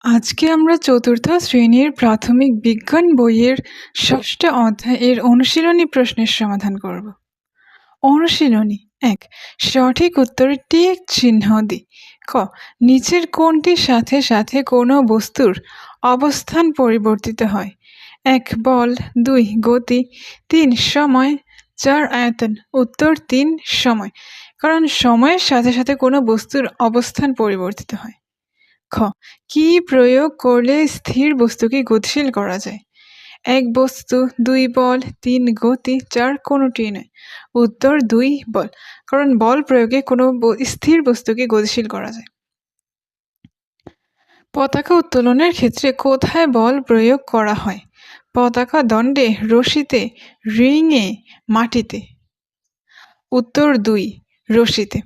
আজকে আমরা চতুর্থ শ্রেণীর প্রাথমিক বিজ্ঞান বইয়ের ষষ্ঠ অধ্যায়ের অনুশীলনী প্রশ্নের সমাধান করব। অনুশীলনী ১, সঠিক উত্তরে টিক চিহ্ন দিই। ক, নিচের কোনটির সাথে সাথে কোনো বস্তুর অবস্থান পরিবর্তিত হয়? ১, বল, ২, গতি, ৩, সময়, ৪, আয়তন। উত্তর ৩, সময়, কারণ সময়ের সাথে সাথে কোনো বস্তুর অবস্থান পরিবর্তিত হয়। খ, কি প্রয়োগ করলে স্থির বস্তুকে গতিশীল করা যায়? ১, বস্তু, ২, বল, ৩, গতি, ৪, কোনোটিই নয়। উত্তর ২, বল, কারণ বল প্রয়োগে কোনো স্থির বস্তুকে গতিশীল করা যায়। পতাকা উত্তোলনের ক্ষেত্রে কোথায় বল প্রয়োগ করা হয়? পতাকা দণ্ডে, রশিতে, রিংয়ে, মাটিতে। উত্তর ২, রশিতে।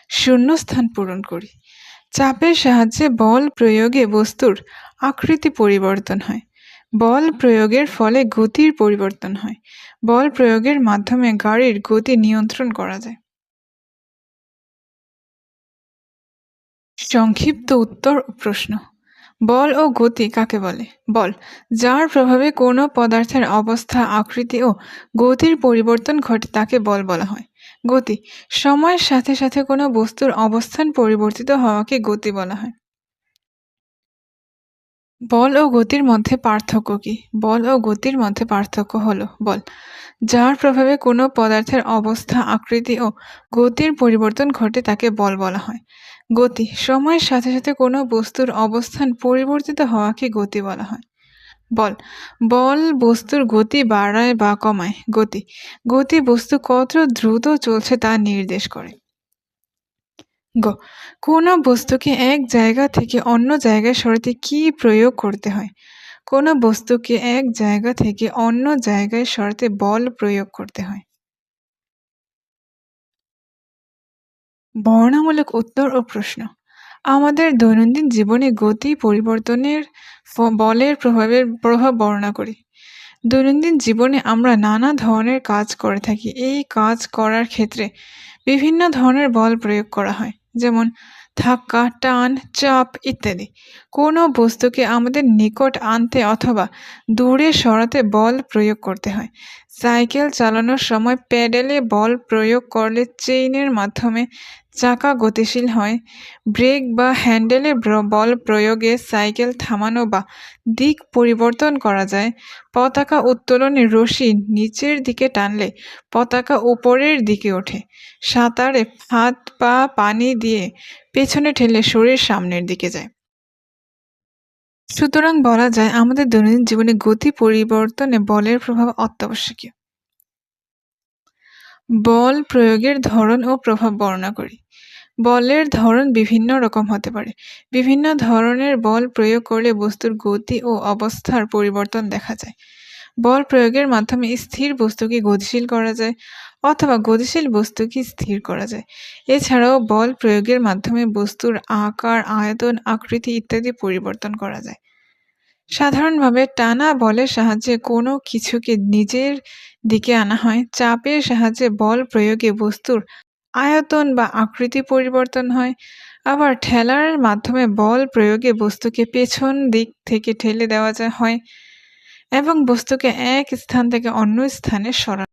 শূন্যস্থান পূরণ করি। চাপের সাহায্যে বল প্রয়োগে বস্তুর আকৃতি পরিবর্তন হয়। বল প্রয়োগের ফলে গতির পরিবর্তন হয়। বল প্রয়োগের মাধ্যমে গাড়ির গতি নিয়ন্ত্রণ করা যায়। সংক্ষিপ্ত উত্তর ও প্রশ্ন। বল ও গতি কাকে বলে? বল, যার প্রভাবে কোনো পদার্থের অবস্থা, আকৃতি ও গতির পরিবর্তন ঘটে তাকে বল বলা হয়। গতি, সময়ের সাথে সাথে কোনো বস্তুর অবস্থান পরিবর্তিত হওয়াকে গতি বলা হয়। বল ও গতির মধ্যে পার্থক্য কি? বল ও গতির মধ্যে পার্থক্য হলো: বল, যার প্রভাবে কোনো পদার্থের অবস্থা, আকৃতি ও গতির পরিবর্তন ঘটে তাকে বল বলা হয়। গতি, সময়ের সাথে সাথে কোনো বস্তুর অবস্থান পরিবর্তিত হওয়াকে গতি বলা হয়। বল, বল বস্তুর গতি বাড়ায় বা কমায়। গতি, গতি বস্তু কত দ্রুত চলছে তা নির্দেশ করে। গ, কোনো বস্তুকে এক জায়গা থেকে অন্য জায়গায় সরাতে কি প্রয়োগ করতে হয়? কোনো বস্তুকে এক জায়গা থেকে অন্য জায়গায় সরাতে বল প্রয়োগ করতে হয়। বর্ণনামূলক উত্তর ও প্রশ্ন। আমাদের দৈনন্দিন জীবনে গতি পরিবর্তনের বলের প্রভাব বর্ণনা করি। দৈনন্দিন জীবনে আমরা নানা ধরনের কাজ করে থাকি। এই কাজ করার ক্ষেত্রে বিভিন্ন ধরনের বল প্রয়োগ করা হয়, যেমন ধাক্কা, টান, চাপ ইত্যাদি। কোনো বস্তুকে আমাদের নিকট আনতে অথবা দূরে সরাতে বল প্রয়োগ করতে হয়। সাইকেল চালানোর সময় প্যাডেলে বল প্রয়োগ করলে চেইনের মাধ্যমে চাকা গতিশীল হয়। ব্রেক বা হ্যান্ডেলে বল প্রয়োগে সাইকেল থামানো বা দিক পরিবর্তন করা যায়। পতাকা উত্তোলনে রশি নিচের দিকে টানলে পতাকা উপরের দিকে ওঠে। সাঁতারে হাত পা পানি দিয়ে পেছনে ঠেলে শরীর সামনের দিকে যায়। সুতরাং বলা যায় আমাদের দৈনন্দিন জীবনে গতি পরিবর্তনে বলের প্রভাব অত্যাবশ্যকীয়। বল প্রয়োগের ধরন ও প্রভাব বর্ণনা করি। বলের ধরন বিভিন্ন রকম হতে পারে। বিভিন্ন ধরনের বল প্রয়োগ করলে বস্তুর গতি ও অবস্থার পরিবর্তন দেখা যায়। বল প্রয়োগের মাধ্যমে স্থির বস্তুকে গতিশীল করা যায় অথবা গতিশীল বস্তুকে স্থির করা যায়। এছাড়াও বল প্রয়োগের মাধ্যমে বস্তুর আকার, আয়তন, আকৃতি ইত্যাদি পরিবর্তন করা যায়। সাধারণভাবে টানা বলের সাহায্যে কোনো কিছুকে নিজের দিকে আনা হয়। চাপের সাহায্যে বল প্রয়োগে বস্তুর আয়তন বা আকৃতি পরিবর্তন হয়। আবার ঠেলার মাধ্যমে বল প্রয়োগে বস্তুকে পেছন দিক থেকে ঠেলে দেওয়া হয় এবং বস্তুকে এক স্থান থেকে অন্য স্থানে সরানো